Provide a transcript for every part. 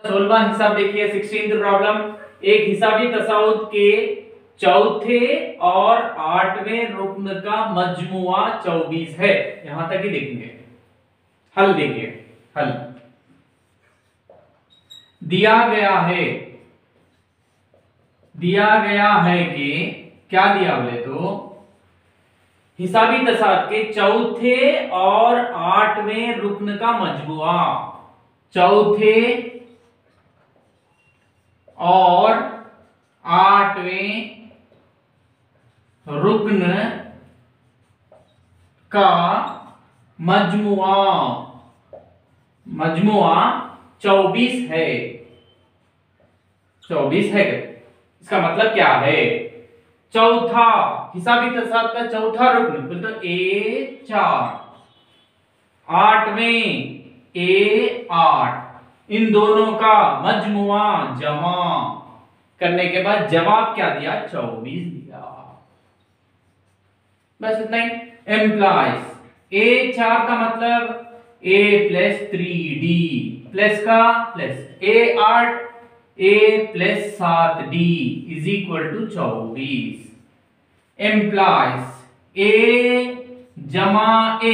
16वां हिसाब देखिए 16th problem. एक हिसाबी तसाउद के चौथे और 8वें रुक्न का मजमुआ 24 है। यहां तक ही देखेंगे। हल देखिए। हल दिया गया है कि क्या दिया बोले तो हिसाबी तसाद के चौथे और 8वें रुक्न का मजमुआ, चौथे और 8वें रुक्न का मजमुआ 24 है। 24 है। इसका मतलब क्या है? चौथा हिसाबी तसाद का चौथा रुक्न तो A4, 8वें A8, इन दोनों का मजमुआ जमा करने के बाद जवाब क्या दिया? 24 दिया। बस इतना ही। एम्प्लाइज A4 का मतलब A प्लस 3D प्लस का plus A8 A plus 7D is equal to 24। Implies A जमा A,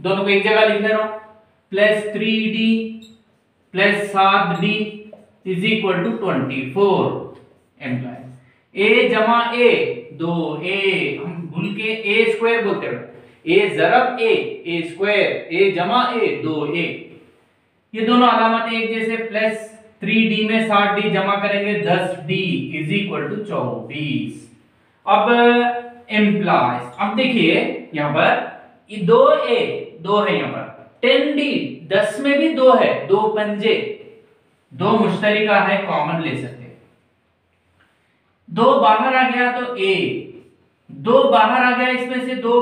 दोनों को एक जगह लिख ले रहा हूं, plus 3D plus 7D is equal to 24। Implies A जमा A 2A, हम भूल के A स्क्वायर बोलते हैं। A जरब A स्क्वायर, A जमा A 2A, ये दोनों अलामत एक जैसे। प्लस 3D में 7D जमा करेंगे 10D इज इक्वल टू 24। अब एम्प्लाइज, अब देखिए यहां पर ये 2A 2 है, यहां पर 10D 10 में भी 2 है, 2 पंजे, 2 मुश्तरिका है, कॉमन ले सकते हैं। 2 बाहर आ गया तो A, 2 बाहर आ गया इसमें से, 2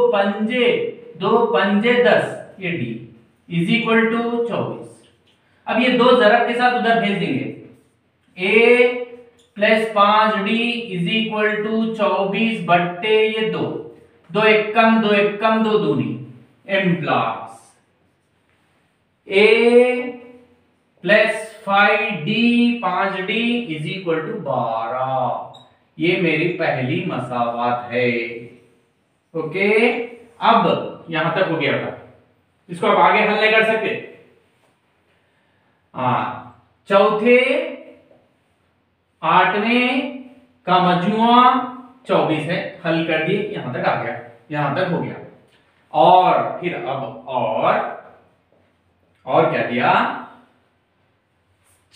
पंजे 10, ये D इज इक्वल टू 24। अब ये 2 जरब के साथ उधर भेज देंगे। A plus 5D is equal to 24 बट्टे ये 2, 2 एकम 2 दूनी। Implies A plus 5D 5D is equal to 12। ये मेरी पहली मसावात है। ओके, अब यहां तक हो गया था, इसको अब आगे हल नहीं कर सकते। चौथे 8वें का मजमुआ 24 है, हल कर दिए, यहां तक आ गया, यहां तक हो गया। और फिर अब और क्या दिया?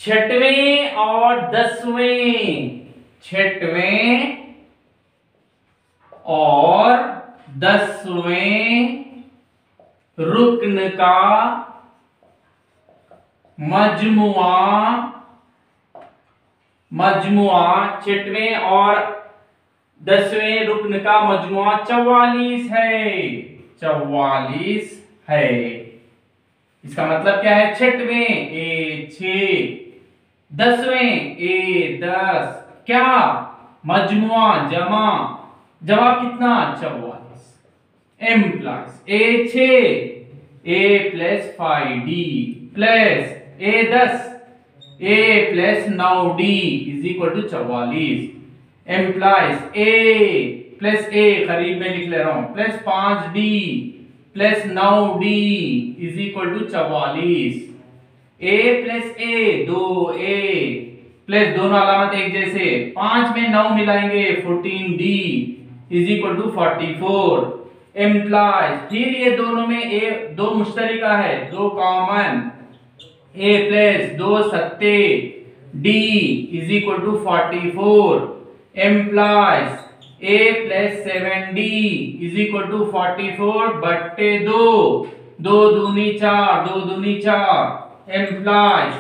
6वें और 10वें, 6वें और 10वें रुक्न का मजमुआ 6वें और 10वें रुक्न का मजमुआ 44 है। 44 है। इसका मतलब क्या है? 6वें A6, 10वें A10, क्या? मजमुआ जमा, जवाब कितना? 44। Implies A6 A plus 5D plus A10 A plus 9D is equal to 44। Implies A plus A करीब में लिख ले रहा हूं, plus 5D plus 9D is equal to 44। A plus A 2A plus दोनों अलामत एक जैसे, 5 में 9 मिलाएंगे 14D is equal to 44। Employees फिर ये दोनों में A 2 मुश्तरिका है, 2 कॉमन, A प्लस 2 सत्ते D is equal to 44। Implies A plus 7D is equal to 44 बट्टे 2, 2 दूनी 4, 2 दूनी 4। Implies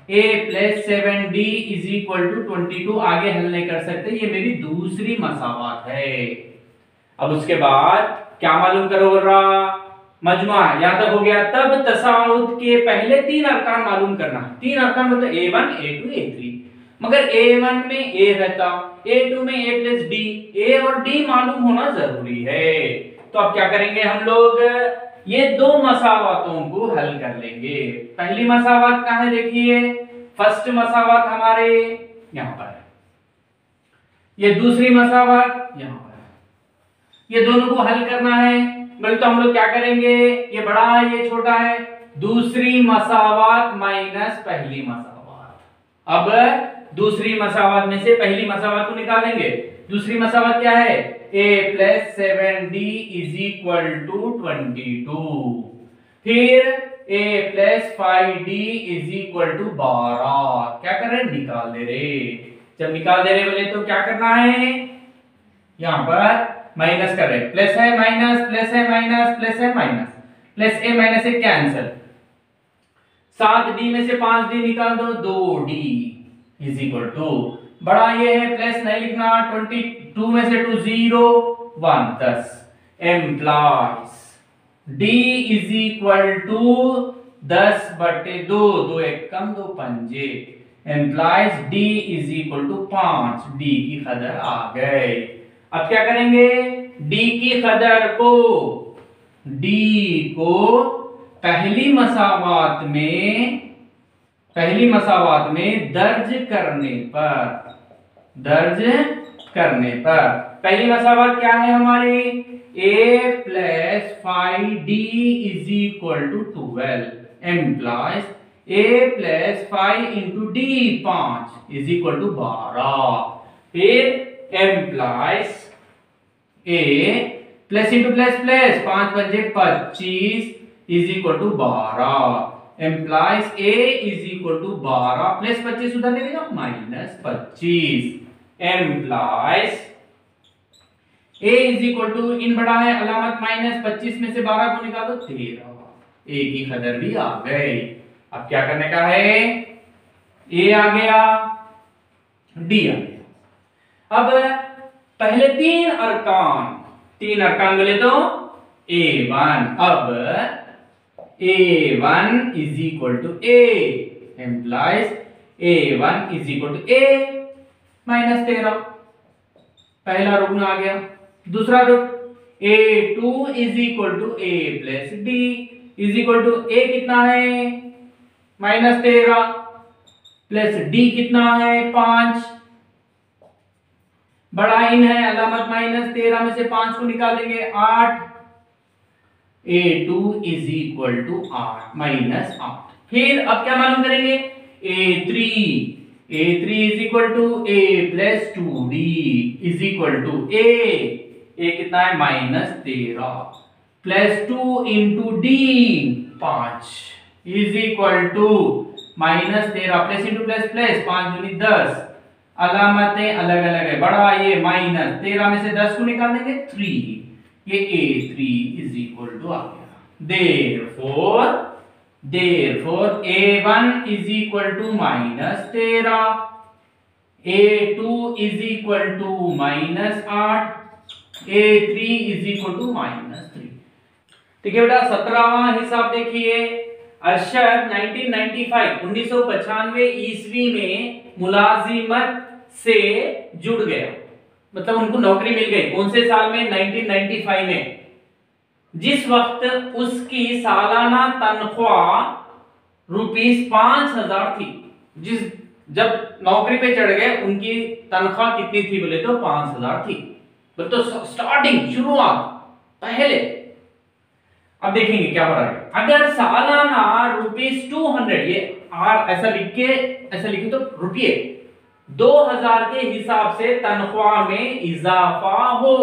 A plus 7D is equal to 22। आगे हल नहीं कर सकते, ये मेरी दूसरी मसावात है। अब उसके बाद क्या मालूम करो रहा? मजमा यहां तक हो गया। तब तसाउद के पहले 3 अरकान मालूम करना। 3 अरकान मतलब A1 A2 A3, मगर A1 में A रहता, A2 में A प्लस D, A और D मालूम होना जरूरी है। तो अब क्या करेंगे हम लोग? ये 2 मसावातों को हल कर लेंगे। पहली मसावात कहाँ है देखिए, फर्स्ट मसावत हमारे यहां पर है, ये दूसरी मसावत यहां पर है। ये दोनों को हल करना है, बोले तो हम लोग क्या करेंगे, ये बड़ा है ये छोटा है, दूसरी मसावत माइनस पहली मसावत। अब दूसरी मसावत में से पहली मसावत को निकालेंगे। दूसरी मसावत क्या है, a plus 7d is equal to 22। फिर a plus 5d is equal to 12। क्या कर रहे हैं, निकाल दे रहे। जब निकाल दे रहे बोले तो क्या करना है, यहां पर माइनस कर रहे, प्लस है माइनस, प्लस है माइनस, प्लस है माइनस, प्लस ए माइनस ए कैंसिल। 7d में से 5d निकाल दो, 2d इज इक्वल टू, बड़ा ये है प्लस नहीं लिखना, 22 में से 2 0 1 10 implies d is equal to 10 बटे 2, 2 एक कम 2 पंजे, implies d is equal to 5। d की कदर आ गए। अब क्या करेंगे, d की कदर को, d को पहली मसावत में दर्ज करने पर पहली मसावत क्या है हमारी, a plus 5d is equal to 12 implies a plus 5 into d 5 is equal to 12। फिर implies a plus into plus plus 5 पंजे 25 is equal to 12। Implies a is equal to 12 plus 25 उधर ले लेगा minus 25। Implies a is equal to, इन बड़ा है अलामत minus, 25 में से 12 को निकालो 13। a की कदर भी आ गई। अब क्या करने का है, a आ गया, d आ गया। अब पहले तीन अरकान बोले तो a1। अब a1 is equal to a implies a1 is equal to a minus 13। पहला रुकन आ गया। दूसरा रुक, a2 is equal to a plus d is equal to a कितना है माइनस 13 प्लस d कितना है 5। बड़ा इन है अलामत माइनस, 13 में से 5 को निकालेंगे 8। a2 is equal to 8 minus 8। फिर अब क्या मालूम करेंगे, a3 is equal to a plus 2d is equal to a कितना है minus 13 plus 2 into d 5 is equal to minus 13 plus into plus plus 5 दूनी 10। अलामतें अलग अलग है, बड़ा ये माइनस 13 में से 10 को निकाल देंगे 3, ये a3 इज इक्वल टू आ गया। therefore a1 is equal to minus 13, a2 is equal to minus 8, a3 is equal to minus 3। ठीक है बेटा, 17वां हिसाब देखिए। अरशद 1995 ईस्वी में मुलाजिमत से जुड़ गया, मतलब उनको नौकरी मिल गई। कौन से साल में, 1995 में। जिस वक्त उसकी सालाना तनख्वाह ₹5000 थी। जब नौकरी पे चढ़ गए उनकी तनख्वाह कितनी थी बोले तो 5000 थी। बोले तो स्टार्टिंग, शुरुआत पहले। अब देखेंगे क्या हो रहा है। अगर सालाना ₹200, ये आर ऐसा लिखे तो रुपये 2000 के हिसाब से तनख्वाह में इजाफा हो।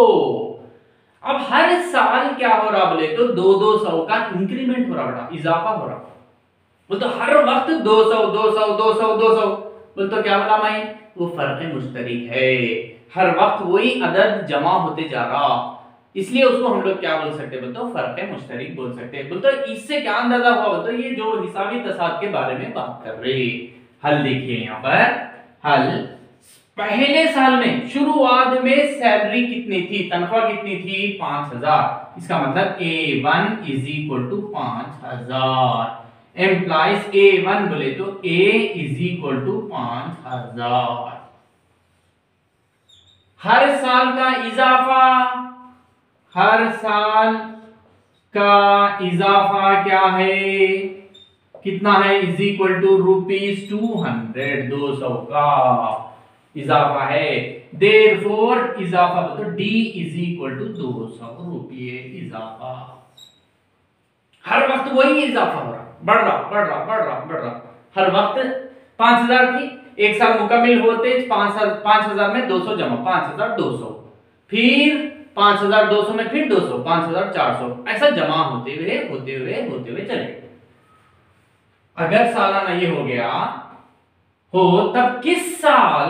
अब हर साल क्या हो रहा बोले तो 200 का इंक्रीमेंट हो रहा बेटा, इजाफा हो रहा। बोल तो हर वक्त 200 बोल तो क्या बोला मैं, वो फर्क मुश्तरिक है, हर वक्त वही अदद जमा होते जा रहा, इसलिए उसको हम लोग क्या बोल सकते हैं, बोल तो फर्क मुश्तरिक बोल सकते हैं। बोल तो इससे क्या अंदाजा हुआ, बोल तो ये जो हिसाबी तसाद के बारे में बात कर रहे। हल देखिए यहाँ पर, हल पहले साल में शुरुआत में सैलरी कितनी थी, तनख्वाह कितनी थी 5000। इसका मतलब A1 is equal to 5000। Employees A1 बोले तो A इज इक्वल टू 5000। हर साल का इजाफा, हर साल का इजाफा क्या है, कितना है, इज इक्वल टू ₹200, 200 का इजाफा है। देयरफॉर इजाफा तो डी इज इक्वल टू ₹200 इजाफा। हर वक्त वही इजाफा हो रहा, बढ़ रहा बढ़ रहा बढ़ रहा बढ़ रहा। हर वक्त 5000 थी, एक साल मुकम्मिल होते 5000 में 200 जमा 5200, फिर 5200 में फिर 200, 5400, ऐसा जमा होते हुए चले। अगर सालाना ये हो गया हो, तब किस साल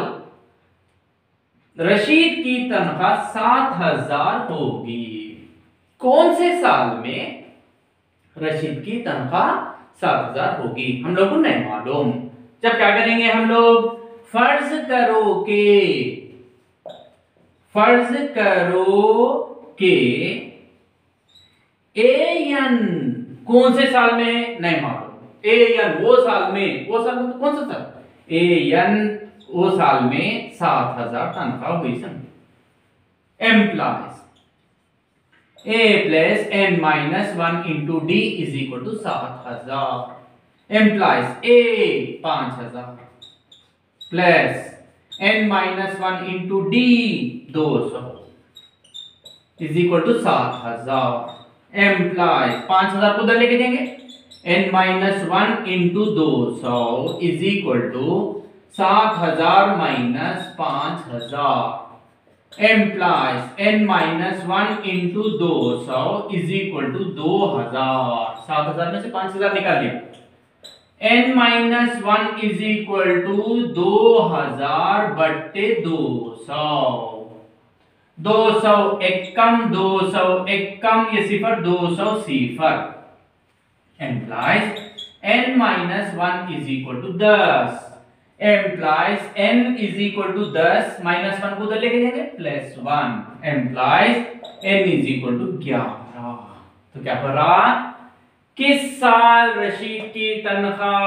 रशीद की तनख्वाह 7000 होगी? कौन से साल में रशीद की तनख्वाह 7000 होगी? हम लोग को नहीं मालूम। जब क्या करेंगे हम लोग, फर्ज करो के एन कौन से साल में नहीं मालूम, एन वो साल में तो कौन सा साल, एन वो साल में 7000 तनख्वाह हुई। Employees A plus n minus 1 into D is equal to 7000. Implies A 5000 plus n minus 1 into D 200 is equal to 7000. Implies 5000 को उधर लेके जाएंगे, n minus 1 into 200 is equal to 7000 minus 5000. Implies n minus 1 into 200 is equal to 2000। 7000 में से 5000 निकाल दिया, n minus 1 is equal to 2000 बट्टे 200। 200 एकम 200 एकम, ये सिफर 200 सिफर। Implies n minus 1 is equal to 10। Implies n is equal to 10 minus 1 को उधर लेके जाएंगे plus 1। Implies n is equal to 11। तो क्या कर रहा, किस साल रशीद की तनख्वाह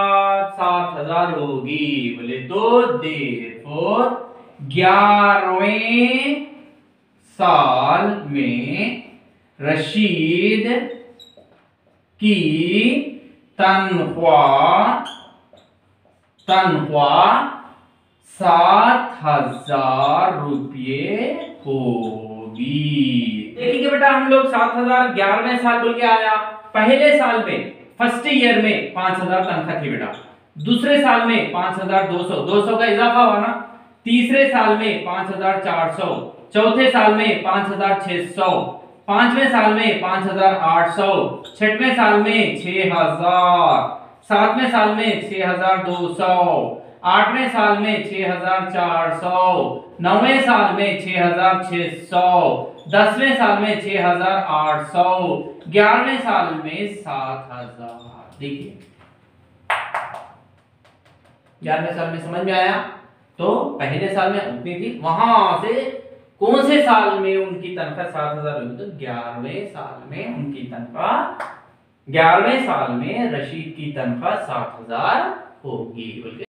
7000 होगी? बोले तो देयरफॉर 11वें साल में रशीद की तनख्वाह 7000 रुपये होगी। देखिए बेटा, हम लोग 7000 11वें साल बोल के आया। पहले साल में फर्स्ट ईयर में 5000 तनख्वाह थी बेटा, दूसरे साल में 5200, 200 का इजाफा हुआ ना, तीसरे साल में 5400, चौथे साल में 5600, पांचवें साल में 5800, छठवें साल में 6000, सातवें साल में 6200, आठवें साल में 6400, नौवें साल में 6600, 10वें साल में 6800, 11वें साल में 7000। देखिए 11वें साल में समझ में आया, तो पहले साल में उतनी थी, वहां से कौन से साल में उनकी तनख्वाह 7000 होगी? तो 11वें साल में उनकी तनख्वाह, 11वें साल में रशीद की तनख्वाह 7000 होगी।